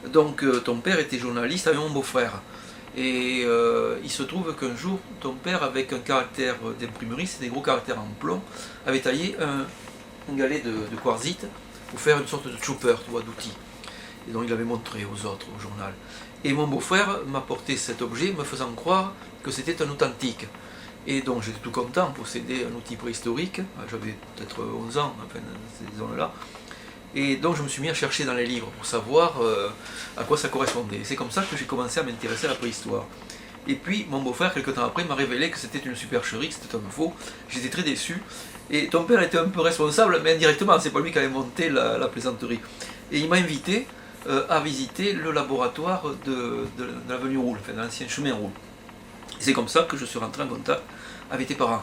Donc ton père était journaliste avec mon beau-frère. Et il se trouve qu'un jour, ton père, avec un caractère d'imprimerie, c'est des gros caractères en plomb, avait taillé un galet de quartzite pour faire une sorte de chopper, tu vois, d'outil. Et donc il avait montré aux autres, au journal. Et mon beau-frère m'a porté cet objet, me faisant croire que c'était un authentique. Et donc j'étais tout content de posséder un outil préhistorique, j'avais peut-être 11 ans, enfin, dans ces zones-là. Et donc je me suis mis à chercher dans les livres pour savoir à quoi ça correspondait. C'est comme ça que j'ai commencé à m'intéresser à la préhistoire. Et puis mon beau-frère, quelques temps après, m'a révélé que c'était une supercherie, que c'était un faux. J'étais très déçu. Et ton père était un peu responsable, mais indirectement, c'est pas lui qui avait monté la plaisanterie. Et il m'a invité à visiter le laboratoire de l'avenue Roule, enfin de l'ancien chemin Roule. C'est comme ça que je suis rentré en contact avec tes parents.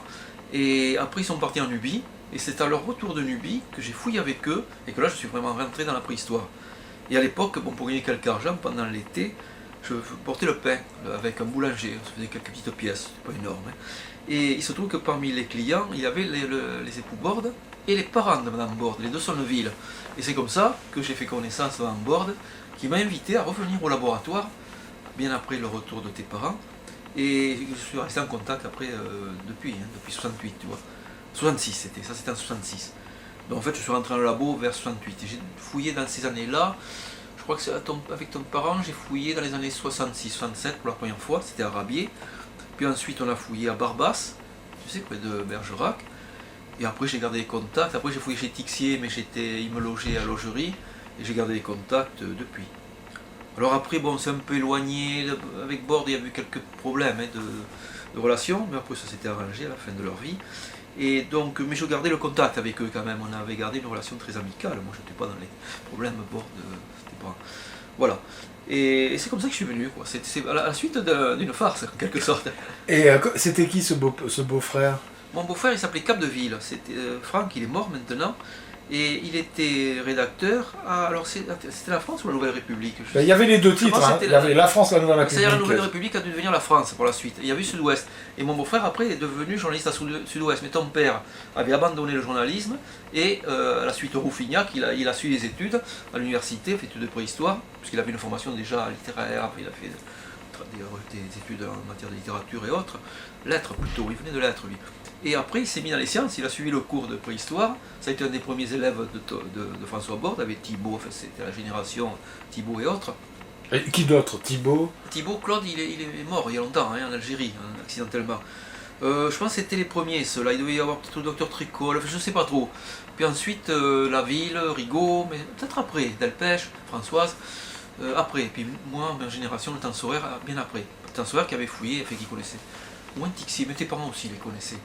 Et après, ils sont partis en Nubie, et c'est à leur retour de Nubie que j'ai fouillé avec eux, et que là, je suis vraiment rentré dans la préhistoire. Et à l'époque, bon, pour gagner quelques argent, pendant l'été, je portais le pain avec un boulanger, je faisais quelques petites pièces, c'est pas énorme. Hein. Et il se trouve que parmi les clients, il y avait les époux Borde et les parents de Madame Borde, les deux Sonneville. Et c'est comme ça que j'ai fait connaissance de Madame Borde, qui m'a invité à revenir au laboratoire, bien après le retour de tes parents. Et je suis resté en contact après, depuis 68, tu vois. 66 c'était, ça c'était en 66. Donc en fait je suis rentré dans le labo vers 68. Et j'ai fouillé dans ces années-là, je crois que c'est avec ton parent, j'ai fouillé dans les années 66-67 pour la première fois, c'était à Rabier. Puis ensuite on a fouillé à Barbas, tu sais, près de Bergerac. Et après j'ai gardé les contacts, après j'ai fouillé chez Tixier, mais il me logeait à Logerie, et j'ai gardé les contacts depuis. Alors après, bon, c'est un peu éloigné, avec Borde, il y a eu quelques problèmes de relations, mais après ça s'était arrangé à la fin de leur vie. Et donc, mais je gardais le contact avec eux quand même, on avait gardé une relation très amicale, moi je n'étais pas dans les problèmes Borde, c'était pas... Voilà. Et c'est comme ça que je suis venu, quoi. C'est à la suite d'une farce, en quelque sorte. Et c'était qui ce beau-frère? Mon beau-frère, il s'appelait Capdeville, c'était Franck, il est mort maintenant. Et il était rédacteur. Alors c'était la France ou la Nouvelle République? Il y avait les deux titres, hein. Il y avait la France, la Nouvelle République. C'est-à-dire la Nouvelle République a dû devenir la France pour la suite. Il y avait Sud-Ouest. Et mon beau-frère après est devenu journaliste à Sud-Ouest. Mais ton père avait abandonné le journalisme et à la suite Rouffignac, il a suivi les études à l'université, fait études de préhistoire, puisqu'il avait une formation déjà littéraire, il a fait des études en matière de littérature et autres, lettres plutôt, il venait de lettres lui. Et après, il s'est mis dans les sciences, il a suivi le cours de préhistoire. Ça a été un des premiers élèves de François Borde, avec Thibault, enfin, c'était la génération Thibault et autres. Et qui d'autre? Thibault? Thibault, Claude, il est mort il y a longtemps, hein, en Algérie, hein, accidentellement. Je pense que c'était les premiers, ceux-là. Il devait y avoir peut-être le docteur Tricol, enfin, je ne sais pas trop. Puis ensuite, La Ville, Rigaud, mais peut-être après, Delpech, Françoise. Après, puis moi, ma génération, le Tensoraire, bien après. Le Tensoraire qui avait fouillé, enfin, qui connaissait. Moins Tixier, mais tes parents aussi les connaissaient.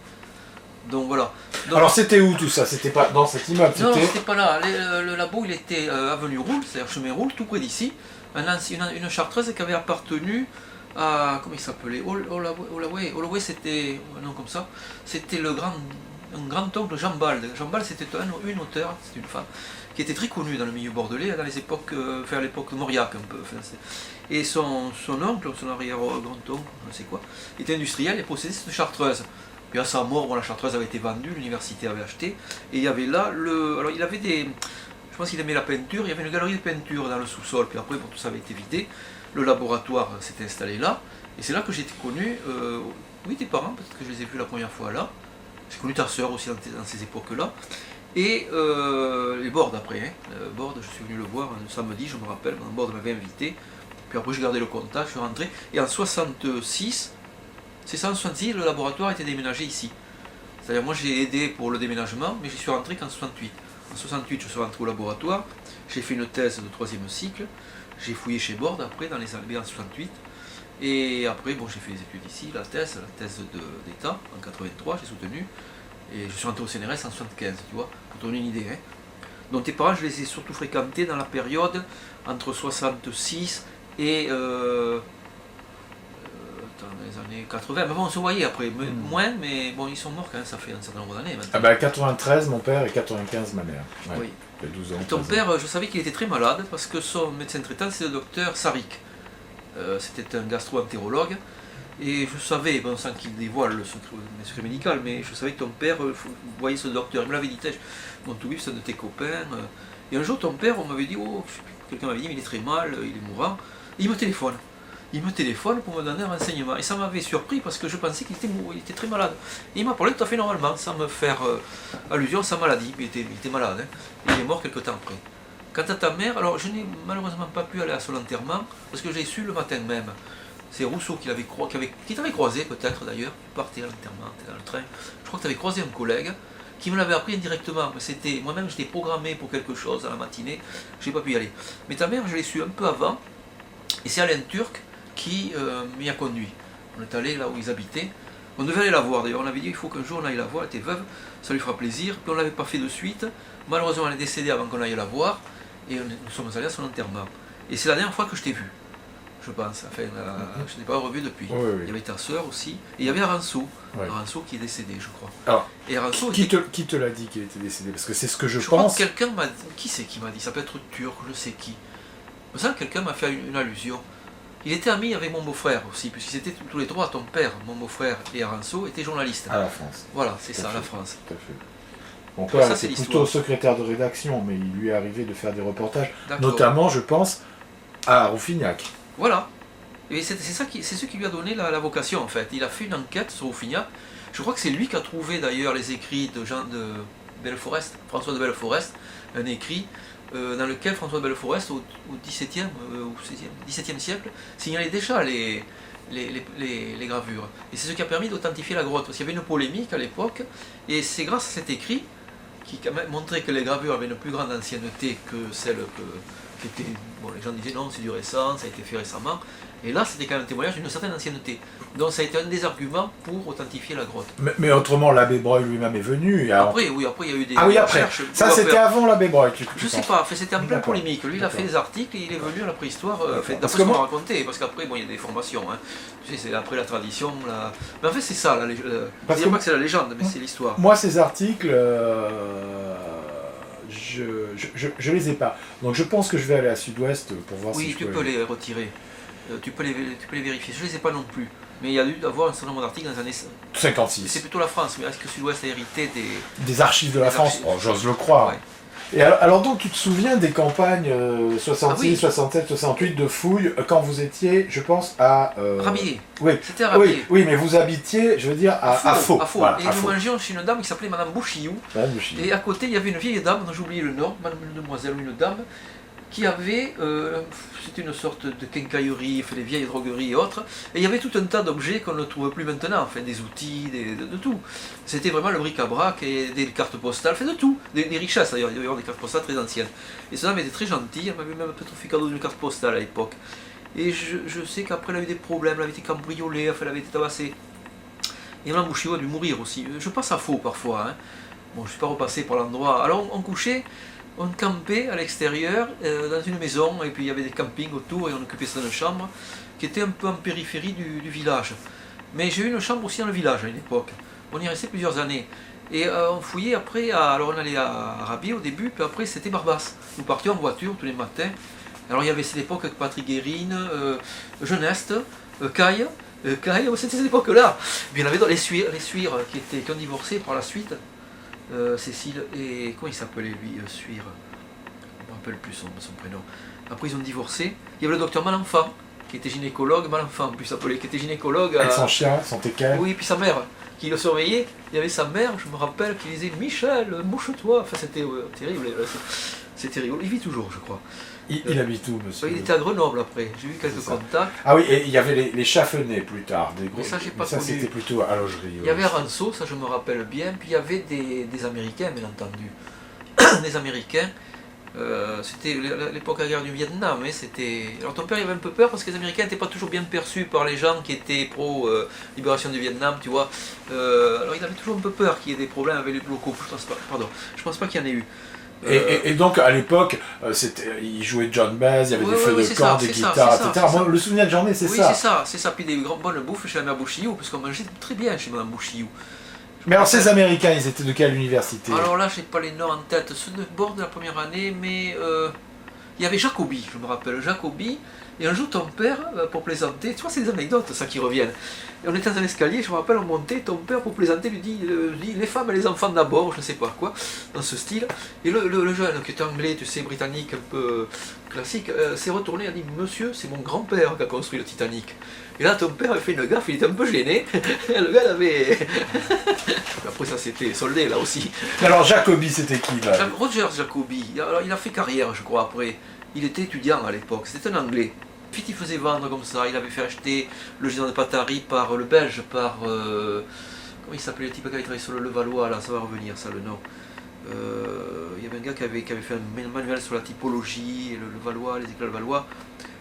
Donc voilà. Donc, alors c'était où tout ça? C'était pas dans cet immeuble? Non, c'était pas là. Le labo, il était avenue Roule, c'est-à-dire chemin Roule, tout près d'ici. Une chartreuse qui avait appartenu à... Comment il s'appelait? Holloway, c'était... Non, comme ça. C'était un grand-oncle Jean Balde. Jean Balde, c'était une auteure, c'était une femme, qui était très connue dans le milieu bordelais, dans les époques... vers l'époque de Mauriac, un peu. Enfin, et son oncle, son arrière-grand-oncle, je ne sais quoi, était industriel et possédait cette chartreuse. Puis à sa mort, bon, la chartreuse avait été vendue, l'université avait acheté, et il y avait là alors il avait des... Je pense qu'il aimait la peinture, il y avait une galerie de peinture dans le sous-sol, puis après, bon, tout ça avait été vidé, le laboratoire s'était installé là, et c'est là que j'ai été connu, oui, tes parents, peut-être que je les ai vus la première fois là, j'ai connu ta soeur aussi dans ces époques-là, et les Bordes après, hein. Borde, je suis venu le voir un samedi, je me rappelle, Borde m'avait invité, puis après j'ai gardé le contact, je suis rentré, et en 66, c'est ça, en 66, le laboratoire a été déménagé ici. C'est-à-dire, moi j'ai aidé pour le déménagement, mais j'y suis rentré qu'en 68. En 68, je suis rentré au laboratoire, j'ai fait une thèse de 3e cycle, j'ai fouillé chez Borde après, dans les années en 68, et après, bon, j'ai fait des études ici, la thèse d'État, en 83, j'ai soutenu, et je suis rentré au CNRS en 75, tu vois, pour te donner une idée. Hein. Donc tes parents, je les ai surtout fréquentés dans la période entre 66 et... dans les années 80, mais bon, on se voyait après, moins, mais bon, ils sont morts quand même, ça fait un certain nombre d'années maintenant. Ah bah 93 mon père et 95 ma mère. Ouais, oui. Il y a 12 ans. Ton père, je savais qu'il était très malade parce que son médecin traitant, c'est le docteur Sarik. C'était un gastro-entérologue. Et je savais, bon, sans qu'il dévoile le secret médical, mais je savais que ton père voyait ce docteur. Il me l'avait dit, mon tout c'est un de tes copains. Et un jour, ton père, on m'avait dit, oh, quelqu'un m'avait dit, mais il est très mal, il est mourant. Et il me téléphone. Il me téléphone pour me donner un renseignement. Et ça m'avait surpris parce que je pensais qu'il était très malade. Et il m'a parlé tout à fait normalement, sans me faire allusion à sa maladie. Il était malade, hein. Il est mort quelque temps après. Quant à ta mère, alors je n'ai malheureusement pas pu aller à son enterrement, parce que j'ai su le matin même. C'est Rousseau qui t'avait croisé peut-être d'ailleurs, tu partais à l'enterrement, tu dans le train. Je crois que tu avais croisé un collègue qui me l'avait appris indirectement, mais moi-même j'étais programmé pour quelque chose à la matinée, je n'ai pas pu y aller. Mais ta mère, je l'ai su un peu avant, et c'est Alain Turc qui m'y a conduit. On est allé là où ils habitaient. On devait aller la voir d'ailleurs, on avait dit il faut qu'un jour on aille la voir, elle était veuve, ça lui fera plaisir. Puis on ne l'avait pas fait de suite. Malheureusement elle est décédée avant qu'on aille la voir, et nous sommes allés à son enterrement. Et c'est la dernière fois que je t'ai vu, je pense. Enfin, je ne t'ai pas revu depuis. Oui, oui. Il y avait ta sœur aussi, et il y avait Aranceau, Oui. Aranceau qui est décédé, je crois. Alors, et Aranceau qui te l'a dit qu'il était décédé? Parce que c'est ce que je crois pense. Que quelqu'un m'a dit, qui c'est qui m'a dit? Ça peut être turc, je sais qui. Ça, quelqu'un m'a fait une allusion. Il était ami avec mon beau-frère aussi, puisqu'ils étaient tous les trois, ton père, mon beau-frère et Aranceau, étaient journalistes. À la France. Voilà, c'est ça, à la France. Tout à fait. Mon père était plutôt secrétaire de rédaction, mais il lui est arrivé de faire des reportages, notamment, je pense, à Rouffignac. Voilà. Et c'est ce qui lui a donné la vocation, en fait. Il a fait une enquête sur Rouffignac. Je crois que c'est lui qui a trouvé, d'ailleurs, les écrits de Jean de Belleforest, François de Belleforest, un écrit dans lequel François de Belleforest, au XVIIe siècle, signalait déjà les gravures. Et c'est ce qui a permis d'authentifier la grotte. Parce qu'il y avait une polémique à l'époque, et c'est grâce à cet écrit qui montrait que les gravures avaient une plus grande ancienneté que celle qui était... Bon, les gens disaient non, c'est du récent, ça a été fait récemment. Et là, c'était quand même un témoignage d'une certaine ancienneté. Donc ça a été un des arguments pour authentifier la grotte. Mais autrement, l'abbé Breuil lui-même est venu. Après, oui, après il y a eu des recherches. Ça, c'était avant l'abbé Breuil. Je sais pas, c'était en pleine polémique. Lui, il a fait des articles et il est venu à la préhistoire, d'après ce qu'on m'a raconté. Parce qu'après, bon, il y a des formations. Hein. Tu sais, c'est après la tradition. Mais en fait, c'est ça. Je dirais pas que c'est la légende, mais c'est l'histoire. Moi, ces articles... Je les ai pas. Donc je pense que je vais aller à Sud-Ouest pour voir si je peux... Oui, tu peux les retirer. Tu peux les vérifier. Je les ai pas non plus. Mais il y a dû avoir un certain nombre d'articles dans les années 56. C'est plutôt la France, mais est-ce que Sud-Ouest a hérité des archives de la France? Oh, j'ose le croire. Ouais. Et alors donc tu te souviens des campagnes 66, 67, 68 de fouilles quand vous étiez, je pense, à... Rabier. Oui. C'était à Rabier. Oui, mais vous habitiez, je veux dire, à Faux. Voilà, et nous mangions chez une dame qui s'appelait Madame Bouchillou. Et à côté, il y avait une vieille dame, dont j'ai oublié le nom, une demoiselle ou une dame, qui avait, c'était une sorte de quincaillerie, des vieilles drogueries et autres, et il y avait tout un tas d'objets qu'on ne trouve plus maintenant, enfin des outils, de tout. C'était vraiment le bric-à-brac et des cartes postales, de tout, des richesses d'ailleurs, il y avait des cartes postales très anciennes. Et cette dame était très gentille, elle m'avait même peut-être fait cadeau d'une carte postale à l'époque. Et je sais qu'après elle a eu des problèmes, elle avait été cambriolée, enfin, elle avait été tabassée. Et Mme Bouchillou a dû mourir aussi. Je passe à Faux parfois, hein. Bon, je ne suis pas repassé par l'endroit. Alors on couchait. On campait à l'extérieur, dans une maison, et puis il y avait des campings autour, et on occupait ça dans une chambre, qui était un peu en périphérie du village. Mais j'ai eu une chambre aussi dans le village à une époque. On y restait plusieurs années. Et on fouillait après, alors on allait à Rabier au début, puis après c'était Barbas. Nous partions en voiture tous les matins. Alors il y avait cette époque avec Patrick Guérine, Geneste, Caille, c'était cette époque-là. Puis il y en avait dans les Suires qui ont divorcé par la suite. Cécile et... Comment il s'appelait lui, Suire? Je ne me rappelle plus son prénom. Après ils ont divorcé. Il y avait le docteur Malenfant, qui était gynécologue, Malenfant en plus appelé, qui était gynécologue. Avec son chien, son teckel. Oui, puis sa mère, qui le surveillait. Il y avait sa mère, je me rappelle, qui disait Michel, mouche-toi. Enfin c'était terrible. C'était rigolo. Il vit toujours, je crois. Il habite où, monsieur? Il était à Grenoble après, j'ai eu quelques contacts. Ah oui, et il y avait les chafenets plus tard. Mais ça, j'ai pas connu. C'était plutôt à logerie. Il y avait Aranceau, ça je me rappelle bien, puis il y avait des Américains, bien entendu. Des Américains. C'était l'époque de la guerre du Vietnam. Alors ton père il avait un peu peur parce que les Américains n'étaient pas toujours bien perçus par les gens qui étaient pro-libération du Vietnam, tu vois. Alors il avait toujours un peu peur qu'il y ait des problèmes avec les locaux. Je pense pas qu'il y en ait eu. Et donc à l'époque, il jouait John Baez, il y avait des feux de camp, des guitares, etc. Moi, le souvenir de journée, c'est ça. Oui, c'est ça. Puis des bonnes bouffes chez la mère Bouchillou, parce qu'on mangeait très bien chez Mme Bouchillou. Mais alors ces Américains, ils étaient de quelle université? Alors là, j'ai pas les noms en tête. Ceux de bord de la première année, mais il y avait Jacobi, je me rappelle, Jacobi, et un jour ton père, pour plaisanter, tu vois, c'est des anecdotes ça qui reviennent. Et on était dans un escalier, je me rappelle, on montait, ton père, pour plaisanter, lui dit les femmes et les enfants d'abord, je ne sais pas quoi, dans ce style. Et le jeune, qui était anglais, tu sais, britannique, un peu classique, s'est retourné et a dit monsieur, c'est mon grand-père qui a construit le Titanic. Et là, ton père avait fait une gaffe, il était un peu gêné. Le gars avait. Après, ça s'était soldé là aussi. Alors, Jacobi, c'était qui là? Roger Jacobi, alors, il a fait carrière, je crois, après. Il était étudiant à l'époque, c'était un anglais. Puis il faisait vendre comme ça, il avait fait acheter le géant de Patari par le Belge, par. Comment il s'appelait le type qui avait travaillé sur le Levallois, là, ça va revenir, ça, le nom. Il y avait un gars qui avait fait un manuel sur la typologie, le Levallois, les écoles Levallois.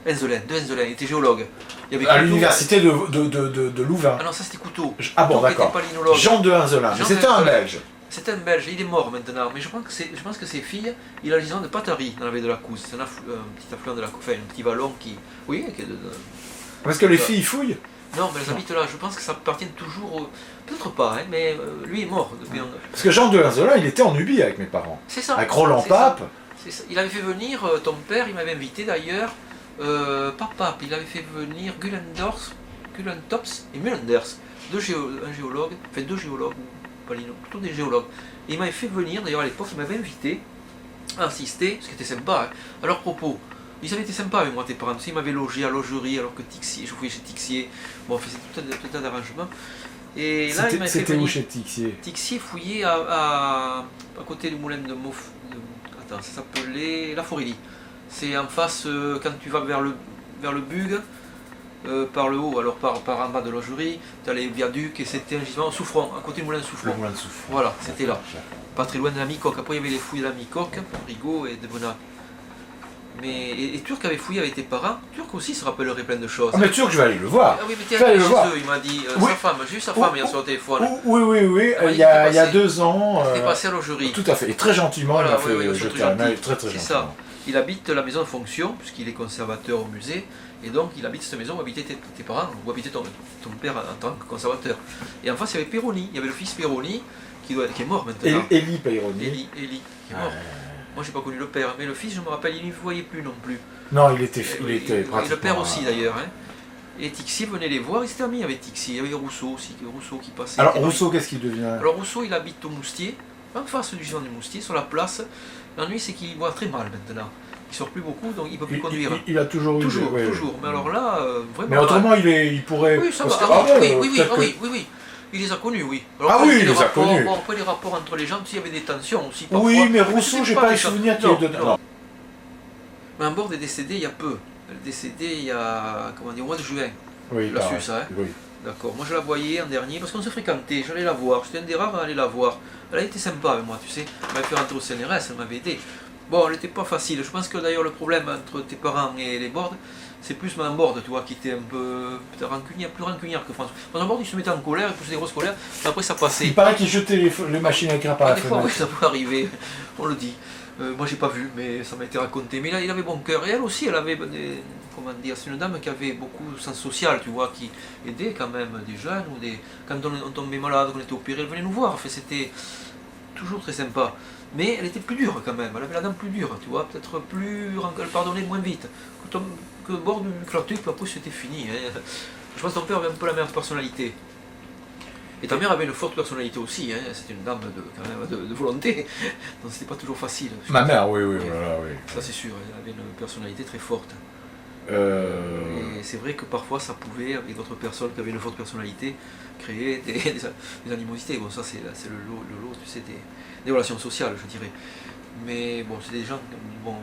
Enzelen, il était géologue. Il y avait à l'université de Louvain. Ah non, ça c'était Couteau. Ah bon, d'accord. Jean de Enzelen, mais c'était un Belge. C'était un Belge, il est mort maintenant, mais je pense que ses filles, il a le gisements de Patari dans la baie de la Couze. C'est un petit affluent de la Couze, enfin un petit vallon qui. Oui, qui est Parce que les filles fouillent? Non, mais elles habitent là, je pense que ça appartient toujours. Peut-être pas, hein, mais lui est mort depuis longtemps. Parce que Jean de Enzelen, il était en Nubie avec mes parents. C'est ça. Avec Roland Pape. C'est ça. Il avait fait venir, ton père, il m'avait invité d'ailleurs. Pas Pape, il avait fait venir Gullentops et Mullenders, deux géologues, plutôt des géologues. Et il m'avait fait venir, d'ailleurs à l'époque, il m'avait invité à assister, ce qui était sympa, hein, à leurs propos. Ils avaient été sympas avec moi, tes parents. Ils m'avaient logé à logerie, alors que Tixier, je fouillais chez Tixier. Bon, on faisait tout un arrangement. Et là, il m'avait fait c'était venir. Où chez Tixier? Tixier fouillait à côté du moulin de Mouf. Attends, ça s'appelait La Forélie. C'est en face, quand tu vas vers le Bug, par le haut, alors par en bas de logerie, tu as les viaducs et c'était un gisement Souffron, à côté du moulin de Souffron. Le moulin de Souffron. Voilà, c'était là. Pas très loin de la Micoque. Après, il y avait les fouilles de la Micoque, Rigaud et de Bonnat. Mais, et Turc avait fouillé avec tes parents. Turc aussi se rappellerait plein de choses. Ah, mais Turc, je vais aller le voir. Ah oui, mais t'es allé chez eux, il m'a dit. Oui. Sa femme, j'ai eu sa femme hier sur le téléphone. Oui, il y a 2 ans. Il était passé à logerie. Tout à fait, et très gentiment, voilà, il m'a fait jeter un œil, très c'est gentiment. Ça. Il habite la maison de fonction, puisqu'il est conservateur au musée, et donc il habite cette maison où habitaient tes parents, où habitait ton père en tant que conservateur. Et en face, il y avait Perroni, il y avait le fils Perroni, qui est mort maintenant. Élie Perroni. Élie, qui est mort. Moi, j'ai pas connu le père, mais le fils, je me rappelle, il ne voyait plus non plus. Non, il était pratiquement... Et le père aussi, d'ailleurs. Hein. Et Tixier venait les voir, il s'était ami avec Tixier. Il y avait Rousseau aussi, Rousseau qui passait. Alors, Rousseau, qu'est-ce qu'il devient? Alors, Rousseau, il habite au Moustier, en face du gisement du Moustier, sur la place. L'ennui, c'est qu'il voit très mal maintenant. Il sort plus beaucoup, donc il ne peut plus conduire. Il a toujours eu... Toujours. Mais alors là, vraiment... Mais autrement, il pourrait... Oui, ça va. Oui. Il les a connus, oui. Alors, il les a connus. Bon, après, les rapports entre les gens, il y avait des tensions aussi. Parfois. Oui, mais Rousseau, j'ai pas le souvenir qu'il ait donné... Non. Mais un bord est décédé il y a peu. Elle est décédée il y a, au mois de juin. Oui, tu l'as su ça, hein? Oui. D'accord. Moi je la voyais en dernier parce qu'on se fréquentait, j'allais la voir. J'étais un des rares à aller la voir. Elle a été sympa avec moi, tu sais. Elle m'avait fait rentrer au CNRS, elle m'avait aidé. Bon, elle n'était pas facile. Je pense que d'ailleurs le problème entre tes parents et les Bordes, c'est plus Mme Borde, tu vois, qui était un peu plus rancunière que François. Mme Borde, il se mettait en colère, il poussait des grosses colères, mais après ça passait. Il paraît qu'il jetait les machines à écrire par la fenêtre. Des fois, oui, ça peut arriver, on le dit. Moi, j'ai pas vu, mais ça m'a été raconté. Mais là, il avait bon cœur. Et elle aussi, elle avait comment dire, c'est une dame qui avait beaucoup de sens social, tu vois, qui aidait quand même des jeunes ou des. Quand on tombait malade, qu'on était opéré, elle venait nous voir. Enfin, c'était toujours très sympa. Mais elle était plus dure quand même. Elle avait la dame plus dure, tu vois, peut-être plus. Elle pardonnait moins vite. Que bord du clatuc, puis après c'était fini. Hein. Je pense que ton père avait un peu la même personnalité. Et ta mère avait une forte personnalité aussi, hein. C'était une dame quand même de volonté, donc c'était pas toujours facile. Ma mère, oui. Voilà, oui. Ça c'est sûr, elle avait une personnalité très forte. Et c'est vrai que parfois ça pouvait, avec d'autres personnes qui avaient une forte personnalité, créer des animosités. Bon, ça c'est le lot, tu sais, des relations sociales, je dirais. Mais bon, c'est des gens. Bon,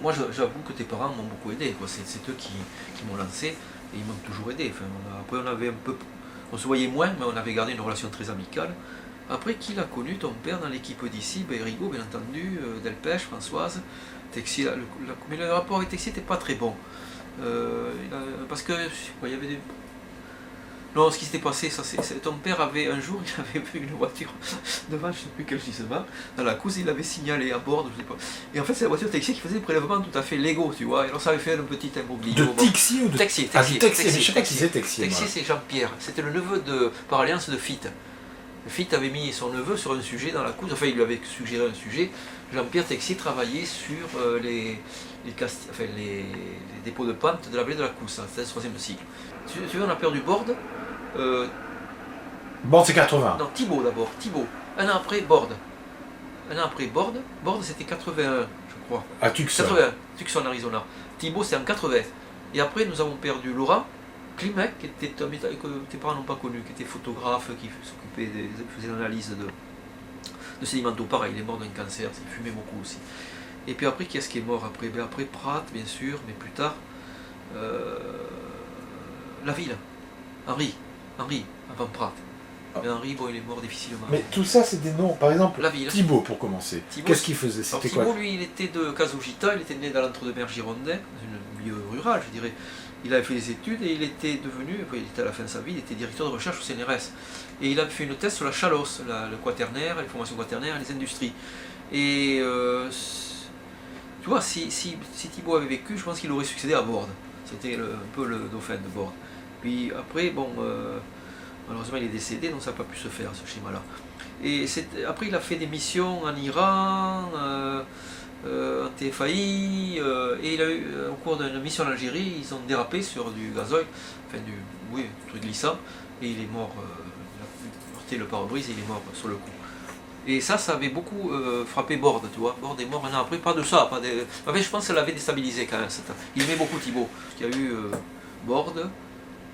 moi j'avoue que tes parents m'ont beaucoup aidé, quoi. C'est eux qui m'ont lancé et ils m'ont toujours aidé. Enfin, après on avait un peu. On se voyait moins, mais on avait gardé une relation très amicale. Après, qui l'a connu, ton père, dans l'équipe d'ici? Rigaud, bien entendu, Delpech, Françoise, Texier. Mais le rapport avec Texier n'était pas très bon. Parce que, il y avait des... Non, ce qui s'était passé, ton père avait, un jour, il avait vu une voiture devant, je ne sais plus quel gisement, dans la course, il l'avait signalé à bord, je sais pas. Et en fait, c'est la voiture Texier qui faisait des prélèvements tout à fait légaux, tu vois. Et alors, ça avait fait un petit imbroglio. De Texier ou de... Texier. Ah, Texier, mais je sais pas qui c'est Texier. Texier, c'est Jean-Pierre. C'était le neveu par alliance de Fitte. Fichte avait mis son neveu sur un sujet dans la course, enfin il lui avait suggéré un sujet. Jean-Pierre Texier travaillait sur les dépôts de pente de la vallée de la Cousse, c'était le 3e cycle. Tu veux, on a perdu Borde. Borde c'est 80. Non, Thibaut d'abord, Thibaut. Un an après, Borde. Un an après, Borde. Borde c'était 81, je crois. À Tucson. 81, Tucson, Arizona. Thibaut c'est en 80. Et après nous avons perdu Laurent Klimek, qui était que tes parents n'ont pas connu, qui était photographe, qui faisait l'analyse de sédimentaux. Pareil, il est mort d'un cancer, il fumait beaucoup aussi. Et puis après, qui est-ce qui est mort après? Ben après Pratt, bien sûr, mais plus tard, la ville, Henri, avant Pratt. Mais Henri, bon, il est mort difficilement. Mais tout ça, c'est des noms. Par exemple, la ville. Thibaut, pour commencer. Qu'est-ce qu'il faisait? C'était quoi? Thibaut, lui, il était de Cazogita, il était né dans l'entre-deux-mer girondin, dans un milieu rural, je dirais. Il avait fait des études et il était devenu, il était à la fin de sa vie, il était directeur de recherche au CNRS. Et il a fait une thèse sur la chalosse, le quaternaire, les formations quaternaires et les industries. Et tu vois, si Thibaut avait vécu, je pense qu'il aurait succédé à Borde. C'était un peu le dauphin de Borde. Puis après, bon, malheureusement il est décédé, donc ça n'a pas pu se faire ce schéma-là. Et après il a fait des missions en Iran, en TFAI, et il a eu, au cours d'une mission en Algérie, ils ont dérapé sur du gazoil, enfin du truc glissant, et il est mort, il a heurté le pare-brise et il est mort sur le coup. Et ça avait beaucoup frappé Borde, tu vois. Borde est mort un an après, pas de ça, pas des... En fait, je pense que ça l'avait déstabilisé quand même. Il aimait beaucoup Thibaut. Il y a eu Borde,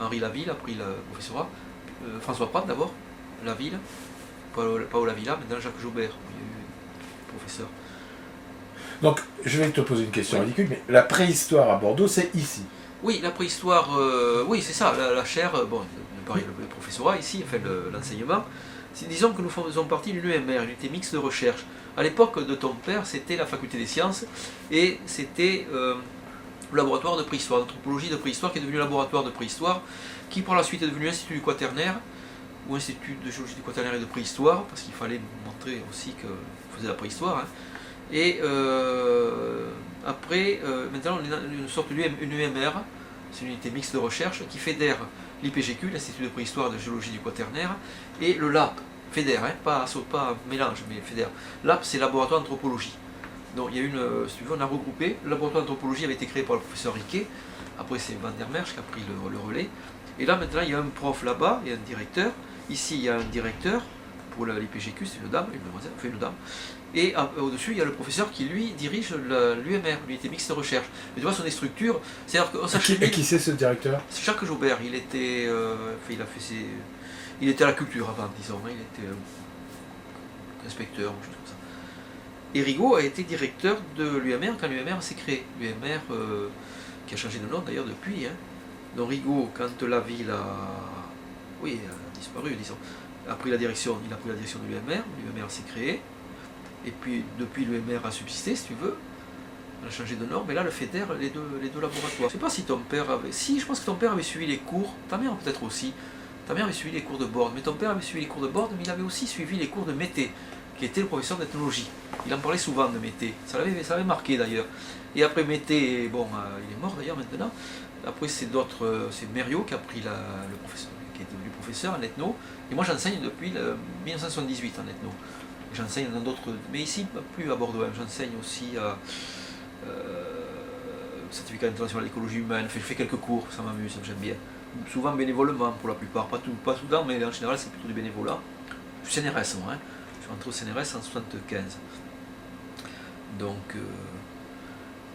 Henri Laville, après le professorat, François Pratt d'abord, Laville, Paolo Lavilla, maintenant Jacques Joubert, il y a eu le professeur. Donc, je vais te poser une question ridicule, mais la préhistoire à Bordeaux, c'est ici. Oui, la préhistoire, oui, c'est ça, la chaire, bon, pareil, le professorat ici, enfin l'enseignement. Disons que nous faisons partie d'une UMR, une unité mixte de recherche. À l'époque de ton père, c'était la faculté des sciences et c'était le laboratoire de préhistoire, d'anthropologie de préhistoire qui est devenu laboratoire de préhistoire, qui par la suite est devenu Institut du Quaternaire ou Institut de géologie du Quaternaire et de préhistoire, parce qu'il fallait montrer aussi qu'on faisait la préhistoire. Hein. Et après, maintenant, on est dans une sorte d'une UMR, c'est une unité mixte de recherche qui fédère l'IPGQ, l'Institut de préhistoire et de géologie du Quaternaire, et le LAP, fédère, hein, pas mélange, mais fédère. LAP, c'est laboratoire d'anthropologie. Donc il y a si tu veux, on a regroupé, le laboratoire d'anthropologie avait été créé par le professeur Riquet, après c'est Van der Merch qui a pris le relais, et là maintenant il y a un prof là-bas, il y a un directeur, ici il y a un directeur, pour l'IPGQ, c'est une dame, une dame, et au-dessus il y a le professeur qui lui dirige l'UMR, l'unité mixte de recherche. Mais tu vois, ce sont des structures, c'est-à-dire qu'on s'achemine. Et qui c'est ce directeur? C'est Jacques Joubert, il était, il était à la culture avant, disons, hein, il était inspecteur ou chose comme ça. Et Rigaud a été directeur de l'UMR quand l'UMR s'est créé. L'UMR qui a changé de nom d'ailleurs depuis. Hein. Donc Rigaud, quand la ville a disparu, disons, il a pris la direction de l'UMR, l'UMR s'est créé. Et puis depuis l'UMR a subsisté, si tu veux, on a changé de nom, mais là le fédère les deux laboratoires. Je ne sais pas si ton père avait... Si, je pense que ton père avait suivi les cours, ta mère peut-être aussi. Ta mère avait suivi les cours de Borde, mais ton père avait suivi les cours de Borde, mais il avait aussi suivi les cours de Mété, qui était le professeur d'ethnologie. Il en parlait souvent de Mété, ça l'avait marqué d'ailleurs. Et après Mété, bon, il est mort d'ailleurs maintenant. Après c'est Mériot qui a pris le professeur, qui est devenu professeur en ethno. Et moi j'enseigne depuis 1978 en ethno. J'enseigne dans d'autres, mais ici plus à Bordeaux. Hein. J'enseigne aussi à certificat international d'écologie humaine. Je fais quelques cours, ça m'amuse, j'aime bien. Souvent bénévolement pour la plupart, pas tout le temps, mais en général c'est plutôt du bénévolat. Je suis CNRS moi, hein. Je suis rentré au CNRS en 1975. Donc,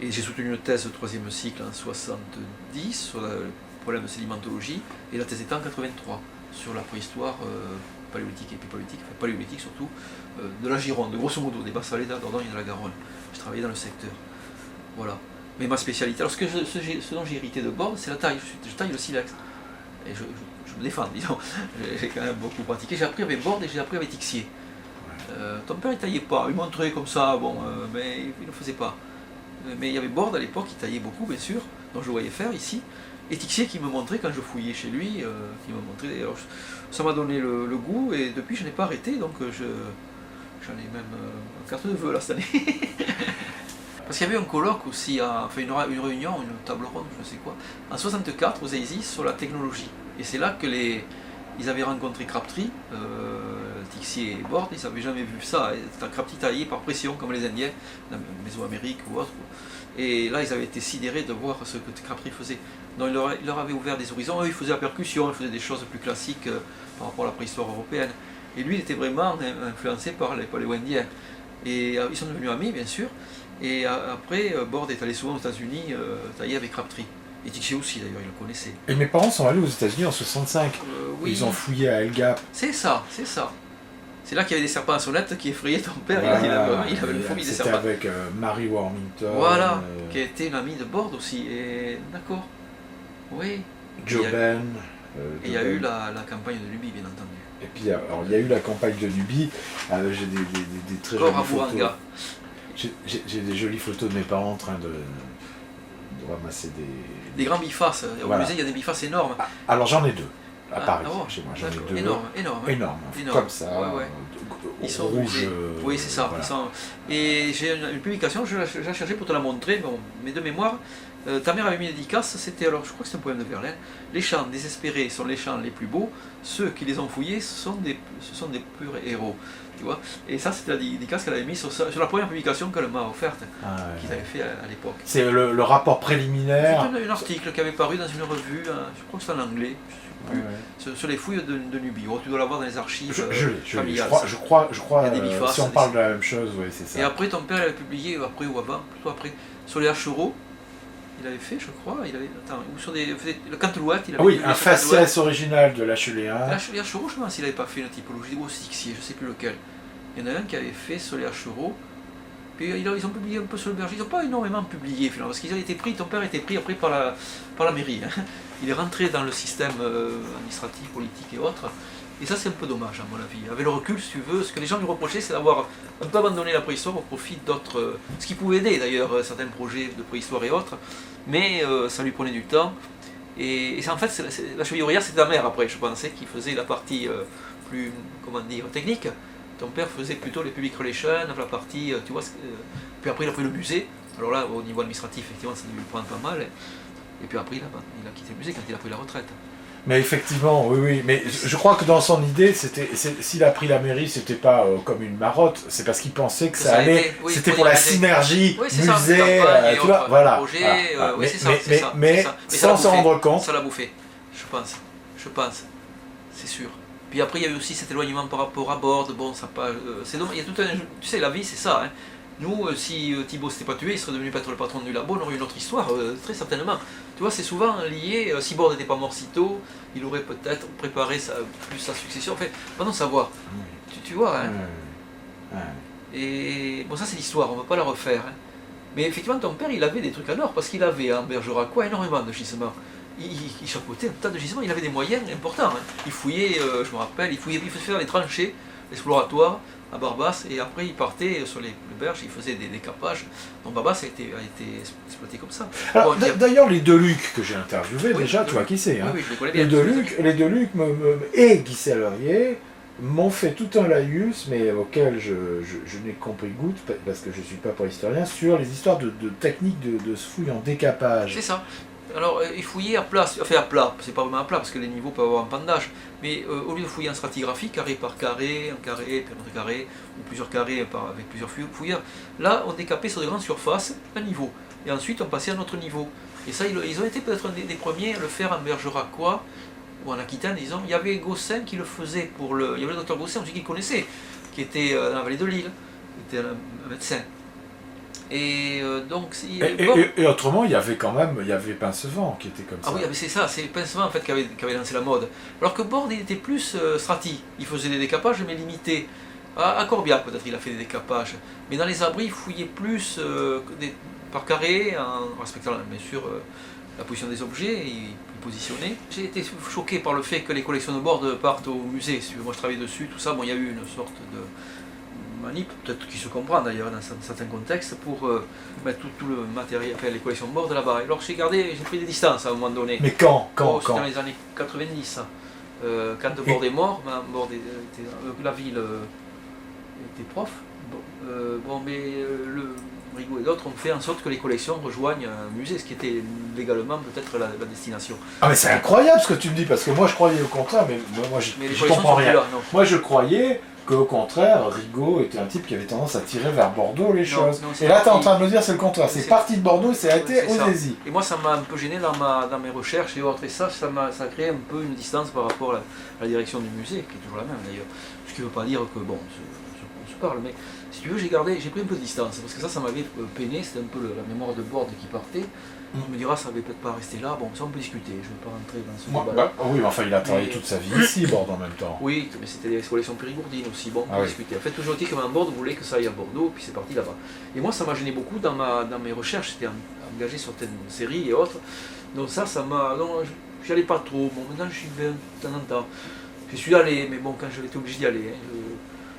et j'ai soutenu une thèse de 3e cycle en 1970 sur le problème de sédimentologie, et la thèse était en 1983 sur la préhistoire paléolithique et épipaléolithique, enfin paléolithique surtout, de la Gironde, grosso modo, des basses vallées de la Dordogne et de la Garonne. Je travaillais dans le secteur. Voilà. Mais ma spécialité, alors ce dont j'ai hérité de Borde, c'est la taille. Je taille le silex. Et je me défends, disons. J'ai quand même beaucoup pratiqué. J'ai appris avec Borde et j'ai appris avec Tixier. Ton père, il taillait pas. Il montrait comme ça, bon, mais il ne le faisait pas. Mais il y avait Borde à l'époque, qui taillait beaucoup, bien sûr, dont je voyais faire ici. Et Tixier qui me montrait quand je fouillais chez lui, qui me montrait. Alors, ça m'a donné le goût et depuis je n'ai pas arrêté, donc j'en ai même une carte de vœux là cette année. Parce qu'il y avait un colloque aussi, enfin une réunion, une table ronde, je ne sais quoi, en 64 aux EISI sur la technologie. Et c'est là que les ils avaient rencontré Crabtree, Tixier et Borde, ils n'avaient jamais vu ça. Crabtree taillé par pression comme les Indiens, la Mésoamérique ou autre. Et là, ils avaient été sidérés de voir ce que Crabtree faisait. Donc il leur avait ouvert des horizons. Eux, ils faisaient la percussion, ils faisaient des choses plus classiques par rapport à la préhistoire européenne. Et lui, il était vraiment influencé par les Paléo-Indiens. Et ils sont devenus amis, bien sûr. Et après, Borde est allé souvent aux États-Unis tailler avec Crabtree. Et Tixier aussi, d'ailleurs, il le connaissait. Et mes parents sont allés aux États-Unis en 65. Oui. Ils ont fouillé à El Gap. C'est ça, c'est ça. C'est là qu'il y avait des serpents à sonnette qui effrayaient ton père. Voilà. Il avait le phobie des C'était serpents. avec Mary Warmington. Voilà, qui a été une amie de Borde aussi. Et d'accord. Oui. Joe Ben. Et il y a eu la campagne de Nubie, bien entendu. Et puis, alors, il y a eu la campagne de Nubie. J'ai des très jolies photos. J'ai des jolies photos de mes parents en train de ramasser des grands bifaces. Au musée, il y a des bifaces énormes. Alors, j'en ai deux. À Paris, chez moi, j'en ai deux. Énorme. Comme ça. Ouais. Ils sont rouges. Oui, c'est ça. Voilà. Et j'ai une publication, je l'ai cherchée pour te la montrer, mais de mémoire. Ta mère avait mis une dédicace, c'était alors, je crois que c'est un poème de Verlaine. Les chants désespérés sont les chants les plus beaux, ceux qui les ont fouillés, ce sont des purs héros. Tu vois. Et ça, c'était la dédicace qu'elle avait mise sur la première publication qu'elle m'a offerte, qu'ils avaient fait à l'époque. C'est le rapport préliminaire. C'est un article qui avait paru dans une revue, je crois que c'est en anglais. Sur les fouilles de Nubie. Tu dois l'avoir dans les archives familiales. Je crois si on parle de la même chose, oui, c'est ça. Et après, ton père avait publié, après ou avant, plutôt après, sur les hachereaux, il avait fait, je crois, ou sur le cantelouette, il avait un faciès original de l'acheléen. Les hachereaux, je ne sais pas s'il n'avait pas fait une typologie, ou Tixier, je ne sais plus lequel. Il y en a un qui avait fait sur les hachereaux, puis ils ont publié un peu sur le berger, ils n'ont pas énormément publié finalement, parce qu'ils avaient été pris, ton père était pris après par la mairie. Il est rentré dans le système administratif, politique et autres, et ça c'est un peu dommage à mon avis. Avec le recul, si tu veux, ce que les gens lui reprochaient, c'est d'avoir un peu abandonné la préhistoire au profit d'autres, ce qui pouvait aider d'ailleurs certains projets de préhistoire et autres, mais ça lui prenait du temps. Et en fait, la cheville ouvrière, c'est ta mère après, je pensais, qui faisait la partie plus, comment dire, technique. Ton père faisait plutôt les public relations, la partie, tu vois, puis après il a pris le musée. Alors là, au niveau administratif, effectivement, ça devait lui prendre pas mal. Et puis après, il a quitté le musée quand il a pris la retraite. Mais effectivement, oui, mais je crois que dans son idée, s'il a pris la mairie, c'était pas comme une marotte, c'est parce qu'il pensait que ça allait, c'était pour la synergie, musée, tu vois, voilà. Mais sans s'en rendre compte. Ça l'a bouffé, je pense, c'est sûr. Puis après, il y a eu aussi cet éloignement par rapport à Borde, bon, ça pas, c'est dommage, il y a tout un, tu sais, la vie, c'est ça, hein. Nous, si Thibaut s'était pas tué, il serait devenu peut-être le patron du labo, on aurait eu une autre histoire, très certainement. Tu vois, c'est souvent lié, si Borde n'était pas mort si tôt, il aurait peut-être préparé plus sa succession, enfin, pas non savoir. Tu vois, hein. Et bon, ça c'est l'histoire, on ne va pas la refaire. Hein. Mais effectivement, ton père, il avait des trucs à l'or, parce qu'il avait en Bergeracois énormément de gisements. Il chapeautait un tas de gisements, il avait des moyens importants. Hein. Il fouillait, je me rappelle, il faisait faire des tranchées exploratoires à Barbas, et après il partait sur les berges, il faisait des décapages. Donc Barbas a été exploité comme ça. Alors, d'ailleurs, les Deluc que j'ai interviewés, déjà, tu vois qui c'est. Hein. Oui, je les connais bien. Les Deluc et Guy Sellerier m'ont fait tout un laïus, mais auquel je n'ai compris goutte, parce que je ne suis pas préhistorien, sur les histoires de techniques de fouilles en décapage. C'est ça. Alors, il fouillait à plat, c'est pas vraiment à plat, parce que les niveaux peuvent avoir un pendage, mais au lieu de fouiller en stratigraphie, carré par carré, un carré, puis un autre carré, ou plusieurs carrés avec plusieurs fouilleurs, là, on décapait sur de grandes surfaces, un niveau, et ensuite on passait à un autre niveau. Et ça, ils ont été peut-être des premiers à le faire en Bergeracois, ou en Aquitaine, disons. Il y avait Gossin qui le faisait il y avait le docteur Gossin aussi qui le connaissait, qui était dans la vallée de l'Île, qui était un médecin. Et donc, et autrement, il y avait Pincevent qui était comme ça. Ah oui, c'est ça, c'est Pincevent en fait qui avait lancé la mode. Alors que Borde, il était plus strati, il faisait des décapages mais limités. À Corbiac peut-être il a fait des décapages, mais dans les abris il fouillait plus par carré, en respectant bien sûr la position des objets, il positionnait. J'ai été choqué par le fait que les collections de Borde partent au musée. Moi je travaillais dessus, tout ça, bon il y a eu une sorte de manip, peut-être qui se comprend d'ailleurs dans certains contextes, pour mettre tout le matériel, enfin les collections de Borde là-bas. Alors j'ai pris des distances à un moment donné. Mais quand C'était dans les années 90, ça. Quand Borde est mort, Borde la ville était prof. Mais Rigaud et d'autres, ont fait en sorte que les collections rejoignent un musée, ce qui était légalement peut-être la destination. Ah mais c'est incroyable ce que tu me dis, parce que moi je croyais au contraire, mais moi je comprends rien. Là, moi je croyais qu'au contraire, Rigaud était un type qui avait tendance à tirer vers Bordeaux les choses. Non, et là tu es en train de me dire c'est le contraire, c'est parti de Bordeaux et c'est été aux Aisies. Et moi ça m'a un peu gêné dans mes recherches et autres, et ça a créé un peu une distance par rapport à la direction du musée, qui est toujours la même d'ailleurs. Ce qui ne veut pas dire que, bon, on se parle, mais si tu veux, j'ai pris un peu de distance, parce que ça m'avait peiné, c'était un peu la mémoire de Borde qui partait. On me dira, ça ne va peut-être pas rester là, bon, ça on peut discuter, je ne vais pas rentrer dans ce débat-là. Oui, mais enfin, il a travaillé toute sa vie ici, Borde, en même temps. Oui, mais c'était des collections périgourdines aussi, bon, on peut discuter. En fait, toujours dit que Borde voulait que ça aille à Bordeaux, puis c'est parti là-bas. Et moi, ça m'a gêné beaucoup dans mes recherches, j'étais engagé sur certaines séries et autres, donc ça m'a... Non, j'y allais pas trop, bon, maintenant je suis bien de temps en temps. Je suis allé, mais bon, quand j'avais été obligé d'y aller,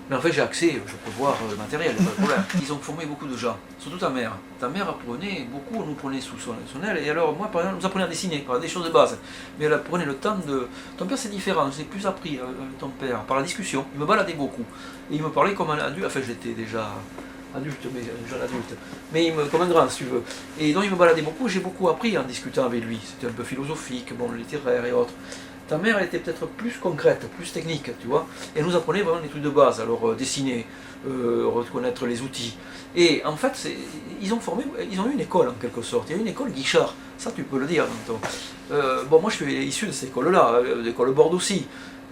mais en fait j'ai accès, je peux voir le matériel, pas de problème. Ils ont formé beaucoup de gens, surtout ta mère. Ta mère apprenait beaucoup, nous prenait sous son aile, et alors moi par exemple, nous apprenait à dessiner, par des choses de base. Mais elle prenait le temps de... Ton père c'est différent, j'ai plus appris avec ton père, par la discussion, il me baladait beaucoup. Et il me parlait comme un adulte, enfin j'étais déjà adulte, mais jeune adulte, mais comme un grand si tu veux. Et donc il me baladait beaucoup, j'ai beaucoup appris en discutant avec lui, c'était un peu philosophique, bon, littéraire et autres. Ta mère, elle était peut-être plus concrète, plus technique, tu vois. Et elle nous apprenait vraiment les trucs de base, alors dessiner, reconnaître les outils. Et en fait, ils ont eu une école en quelque sorte. Il y a eu une école Guichard, ça tu peux le dire. Bon, moi je suis issu de cette école-là, l'école Borde aussi.